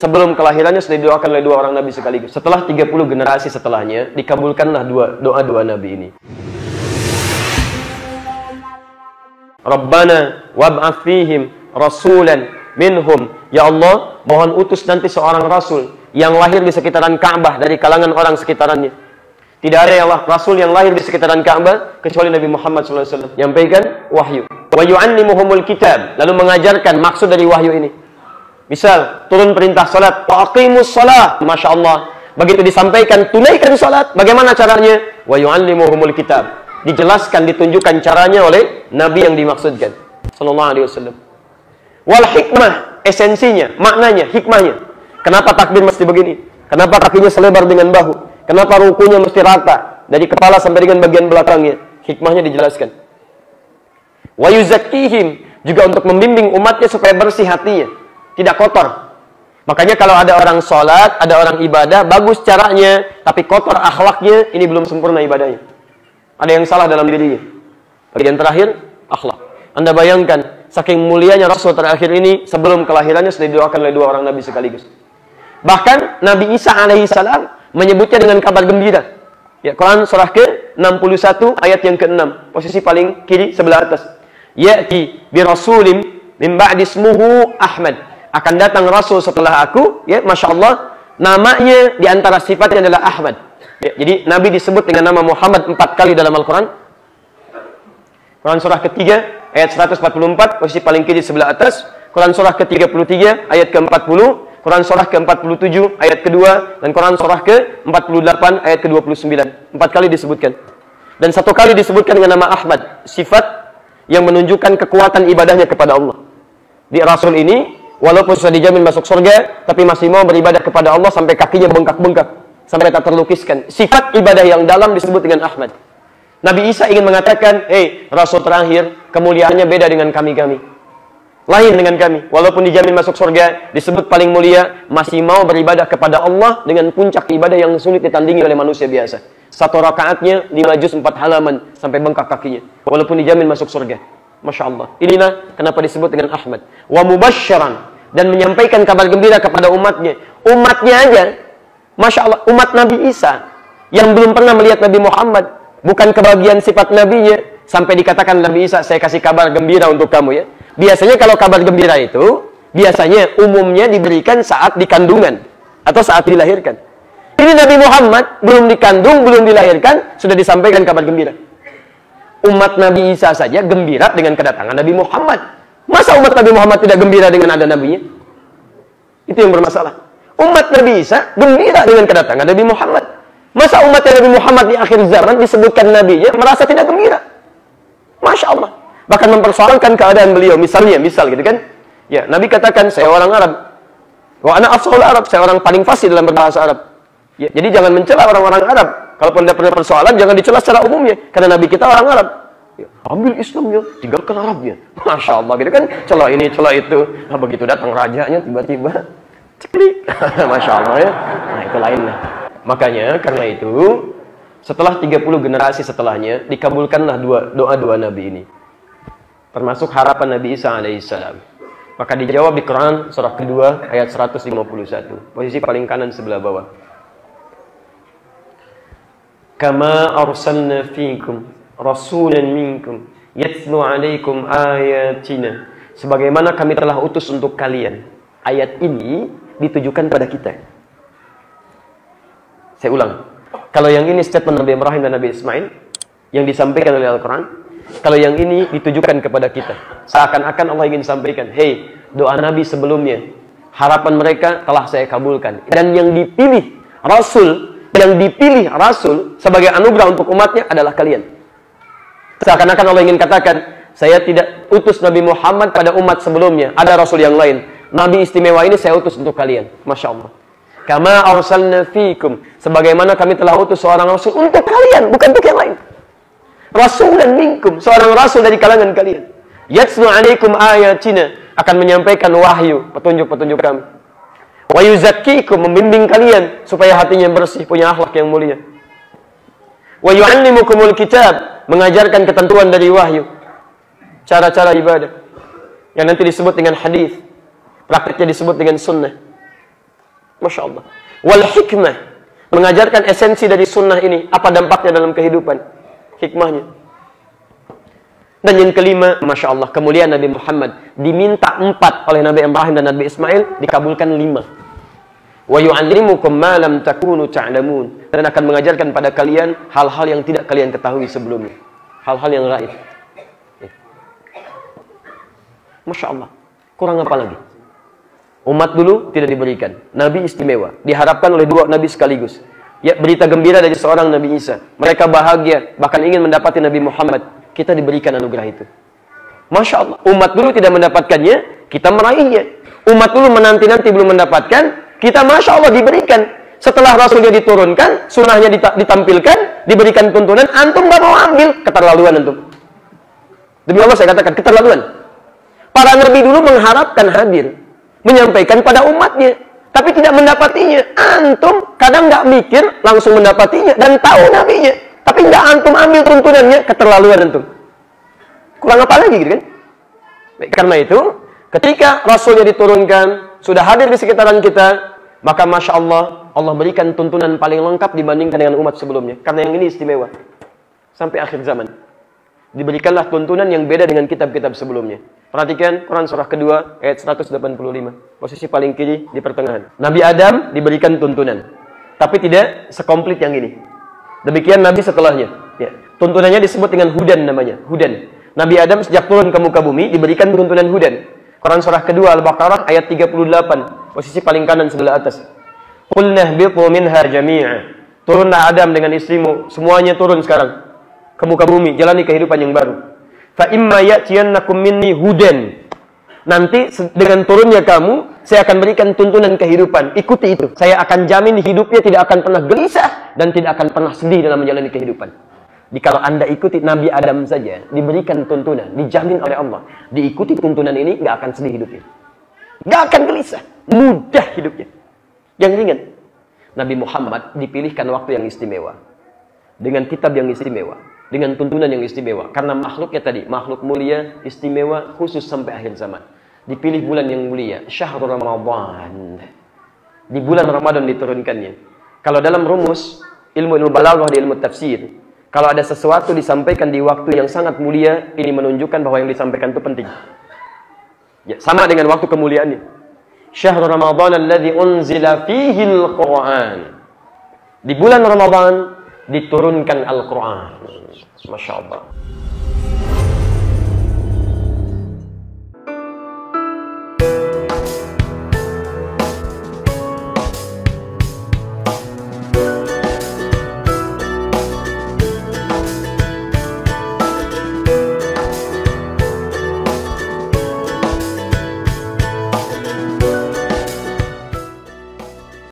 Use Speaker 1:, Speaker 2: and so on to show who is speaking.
Speaker 1: sebelum kelahirannya sudah didoakan oleh dua orang nabi sekaligus. Setelah 30 generasi setelahnya, dikabulkanlah doa nabi ini. Rabbana wab'ats fihim rasulan minhum. Ya Allah, mohon utus nanti seorang rasul yang lahir di sekitaran Ka'bah dari kalangan orang sekitarannya. Tidak ada ya Allah rasul yang lahir di sekitaran Ka'bah kecuali Nabi Muhammad SAW. Menyampaikan wahyu. Wa yu'allimuhumul kitab, lalu mengajarkan maksud dari wahyu ini. Misal turun perintah salat, wa aqimus shalah. Masya Allah, begitu disampaikan tunaikan salat, bagaimana caranya? Wa yu'allimuhumul kitab, dijelaskan, ditunjukkan caranya oleh Nabi yang dimaksudkan sallallahu alaihi wasallam. Wal hikmah, esensinya, maknanya, hikmahnya. Kenapa takbir mesti begini? Kenapa kakinya selebar dengan bahu? Kenapa rukunya mesti rata dari kepala sampai dengan bagian belakangnya? Hikmahnya dijelaskan. Wa yuzakkihim, juga untuk membimbing umatnya supaya bersih hatinya, tidak kotor. Makanya kalau ada orang sholat, ada orang ibadah, bagus caranya, tapi kotor akhlaknya, ini belum sempurna ibadahnya. Ada yang salah dalam dirinya. Bagian terakhir, akhlak. Anda bayangkan, saking mulianya Rasul terakhir ini, sebelum kelahirannya sudah didoakan oleh dua orang nabi sekaligus. Bahkan Nabi Isa alaihissalam menyebutnya dengan kabar gembira. Ya, Quran surah ke-61 ayat yang ke-6, posisi paling kiri sebelah atas. Ya'ti bi rasulin min ba'di ismuhu Ahmad. Akan datang rasul setelah aku, ya, Masya Allah, namanya di antara sifatnya adalah Ahmad. Ya, jadi Nabi disebut dengan nama Muhammad 4 kali dalam Al-Quran. Quran surah ketiga ayat 144, posisi paling kiri sebelah atas. Quran surah ke-33 ayat ke-40. Quran surah ke-47 ayat kedua, dan Quran surah ke-48 ayat ke-29. 4 kali disebutkan. Dan 1 kali disebutkan dengan nama Ahmad, sifat yang menunjukkan kekuatan ibadahnya kepada Allah. Di Rasul ini, walaupun sudah dijamin masuk surga, tapi masih mau beribadah kepada Allah sampai kakinya bengkak-bengkak, sampai tak terlukiskan. Sifat ibadah yang dalam disebut dengan Ahmad. Nabi Isa ingin mengatakan, hei, Rasul terakhir, kemuliaannya beda dengan kami-kami. Lain dengan kami, walaupun dijamin masuk surga, disebut paling mulia, masih mau beribadah kepada Allah dengan puncak ibadah yang sulit ditandingi oleh manusia biasa. 1 rakaatnya 5 juz 4 halaman sampai bengkak kakinya, walaupun dijamin masuk surga. Masya Allah. Inilah kenapa disebut dengan Ahmad. Wa mubasyaran, dan menyampaikan kabar gembira kepada umatnya. Umatnya aja, Masya Allah, umat Nabi Isa yang belum pernah melihat Nabi Muhammad, bukan kebahagiaan sifat nabinya, sampai dikatakan Nabi Isa, saya kasih kabar gembira untuk kamu ya. Biasanya kalau kabar gembira itu, biasanya umumnya diberikan saat di kandungan atau saat dilahirkan. Ini Nabi Muhammad belum dikandung, belum dilahirkan, sudah disampaikan kabar gembira. Umat Nabi Isa saja gembira dengan kedatangan Nabi Muhammad. Masa umat Nabi Muhammad tidak gembira dengan ada nabinya? Itu yang bermasalah. Umat Nabi Isa gembira dengan kedatangan Nabi Muhammad. Masa umat Nabi Muhammad di akhir zaman disebutkan nabinya merasa tidak gembira? Masya Allah. Bahkan mempersoalkan keadaan beliau. Misal gitu kan. Ya, Nabi katakan, saya orang Arab. Wa ana afshahul Arab, saya orang paling fasih dalam berbahasa Arab. Ya, jadi jangan mencela orang-orang Arab. Kalaupun ada persoalan, jangan dicela secara umumnya. Karena Nabi kita orang Arab. Ya, ambil Islamnya, tinggalkan Arabnya. Masya Allah, gitu kan. Celah ini, celah itu. Nah, begitu datang rajanya, tiba-tiba ceklik. Masya Allah ya. Nah, itu lainnya. Makanya, karena itu, setelah 30 generasi setelahnya, dikabulkanlah doa Nabi ini. Termasuk harapan Nabi Isa alaihissalam. Maka dijawab di Quran surah kedua ayat 151. Posisi paling kanan sebelah bawah. Kama arsalna fiikum rasulan minkum yatlu alaikum ayatina. Sebagaimana kami telah utus untuk kalian. Ayat ini ditujukan pada kita. Saya ulang. Kalau yang ini statement Nabi Ibrahim dan Nabi Ismail yang disampaikan oleh Al-Quran, kalau yang ini ditujukan kepada kita, seakan-akan Allah ingin sampaikan, hei, doa Nabi sebelumnya, harapan mereka telah saya kabulkan. Dan yang dipilih Rasul sebagai anugerah untuk umatnya adalah kalian. Seakan-akan Allah ingin katakan, saya tidak utus Nabi Muhammad pada umat sebelumnya, ada Rasul yang lain. Nabi istimewa ini saya utus untuk kalian. Masya Allah. Kama arsalna fiikum, sebagaimana kami telah utus seorang Rasul untuk kalian, bukan untuk yang lain. Rasulan minkum, seorang rasul dari kalangan kalian. Yatlu alaikum ayatina, akan menyampaikan wahyu, petunjuk-petunjuk kami. Wa yuzakkikum, membimbing kalian supaya hatinya bersih, punya akhlak yang mulia. Wa yu'allimukumul kitab, mengajarkan ketentuan dari wahyu, cara-cara ibadah yang nanti disebut dengan hadis, praktiknya disebut dengan sunnah. Masya Allah. Wal hikmah, mengajarkan esensi dari sunnah ini. Apa dampaknya dalam kehidupan? Hikmahnya. Dan yang kelima, Masya Allah, kemuliaan Nabi Muhammad. Diminta 4 oleh Nabi Ibrahim dan Nabi Ismail, dikabulkan 5. Wa yu'allimukum ma lam takunu ta'lamun. Dan akan mengajarkan pada kalian hal-hal yang tidak kalian ketahui sebelumnya. Hal-hal yang gaib. Masya Allah. Kurang apa lagi? Umat dulu tidak diberikan. Nabi istimewa. Diharapkan oleh 2 Nabi sekaligus. Ya, berita gembira dari seorang Nabi Isa. Mereka bahagia, bahkan ingin mendapati Nabi Muhammad. Kita diberikan anugerah itu. Masya Allah. Umat dulu tidak mendapatkannya, kita meraihnya. Umat dulu menanti-nanti belum mendapatkan, kita Masya Allah diberikan. Setelah Rasulnya diturunkan, sunnahnya ditampilkan, diberikan tuntunan, antum gak mau ambil. Keterlaluan antum. Demi Allah saya katakan, keterlaluan. Para Nabi dulu mengharapkan hadir, menyampaikan pada umatnya, tapi tidak mendapatinya. Antum kadang nggak mikir, langsung mendapatinya dan tahu nabinya, tapi nggak antum ambil tuntunannya. Keterlaluan antum. Kurang apa lagi gitu kan? Baik, karena itu, ketika Rasulnya diturunkan, sudah hadir di sekitaran kita, maka Masya Allah, Allah berikan tuntunan paling lengkap dibandingkan dengan umat sebelumnya. Karena yang ini istimewa. Sampai akhir zaman. Diberikanlah tuntunan yang beda dengan kitab-kitab sebelumnya. Perhatikan Quran surah kedua ayat 185. Posisi paling kiri di pertengahan. Nabi Adam diberikan tuntunan, tapi tidak sekomplit yang ini. Demikian Nabi setelahnya. Ya. Tuntunannya disebut dengan hudan namanya. Hudan. Nabi Adam sejak turun ke muka bumi diberikan tuntunan hudan. Quran surah kedua Al-Baqarah ayat 38. Posisi paling kanan sebelah atas. Qulna ihbitu minha jami'a. Turunlah Adam dengan istrimu. Semuanya turun sekarang ke muka bumi, jalani kehidupan yang baru. Fa imma ya'tiyannakum minni hudan. Nanti dengan turunnya kamu, saya akan berikan tuntunan kehidupan. Ikuti itu. Saya akan jamin hidupnya tidak akan pernah gelisah dan tidak akan pernah sedih dalam menjalani kehidupan. Kalau Anda ikuti Nabi Adam saja, diberikan tuntunan, dijamin oleh Allah. Diikuti tuntunan ini, nggak akan sedih hidupnya. Nggak akan gelisah. Mudah hidupnya. Yang ringan. Nabi Muhammad dipilihkan waktu yang istimewa. Dengan kitab yang istimewa. Dengan tuntunan yang istimewa. Karena makhluknya tadi, makhluk mulia, istimewa, khusus sampai akhir zaman. Dipilih bulan yang mulia, Syahrul Ramadan. Di bulan Ramadan diturunkannya. Kalau dalam rumus, ilmu balaghah di ilmu tafsir, kalau ada sesuatu disampaikan di waktu yang sangat mulia, ini menunjukkan bahwa yang disampaikan itu penting. Ya, sama dengan waktu kemuliaannya. Syahrul Ramadan alladzi unzila fihi al-Qur'an. Di bulan Ramadan diturunkan Al-Quran. Masya Allah.